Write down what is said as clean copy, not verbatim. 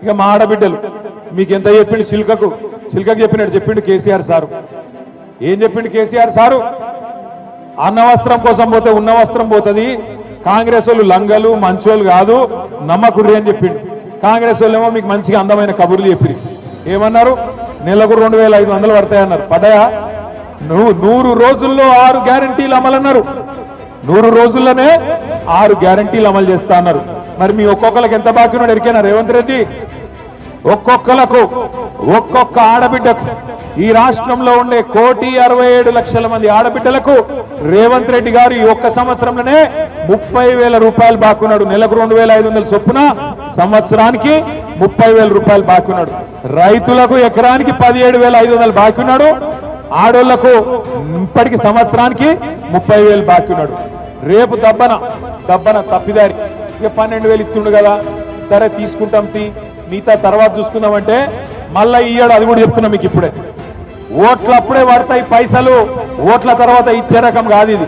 ఇక మా ఆడబిడ్డలు మీకు ఎంత చెప్పిండు సిల్కకు చెప్పినట్టు చెప్పిండు కేసీఆర్ సారు. ఏం చెప్పిండు కేసీఆర్ సారు? అన్న వస్త్రం కోసం పోతే ఉన్న వస్త్రం పోతుంది, కాంగ్రెస్ వాళ్ళు లంగలు మంచోళ్ళు కాదు నమ్మకుర్రి అని చెప్పిండు. కాంగ్రెస్ వాళ్ళు ఏమో మీకు మంచిగా అందమైన కబుర్లు చెప్పి ఏమన్నారు? నెలకు 2500 పడతాయన్నారు. పడ్డాయా? 100 రోజుల్లో 6 గ్యారంటీలు అమలన్నారు. 100 రోజుల్లోనే 6 గ్యారంటీలు అమలు చేస్తా అన్నారు. మరి మీ ఒక్కొక్కరికి ఎంత బాకీ ఉన్నాడు ఎరికేనా రేవంత్ రెడ్డి? ఒక్కొక్క ఆడబిడ్డకు ఈ రాష్ట్రంలో ఉండే 1,67,00,000 మంది ఆడబిడ్డలకు రేవంత్ రెడ్డి గారు ఈ ఒక్క సంవత్సరంలోనే 30,000 రూపాయలు బాకున్నాడు. నెలకు 2,500 చొప్పున, సంవత్సరానికి 30,000 రూపాయలు బాకున్నాడు. రైతులకు ఎకరానికి 17,500 బాకున్నాడు. ఆడోళ్లకు ఇప్పటికి సంవత్సరానికి 30,000 బాకున్నాడు. రేపు దబ్బన తప్పిదారి ఇక 12,000 ఇస్తుండు కదా, సరే తీసుకుంటాం మిగతా తర్వాత చూసుకుందామంటే మళ్ళా ఇయ్యాడు. అది కూడా చెప్తున్నా మీకు ఇప్పుడే. ఓట్లప్పుడే పడతాయి పైసలు, ఓట్ల తర్వాత ఇచ్చే రకం కాదు ఇది.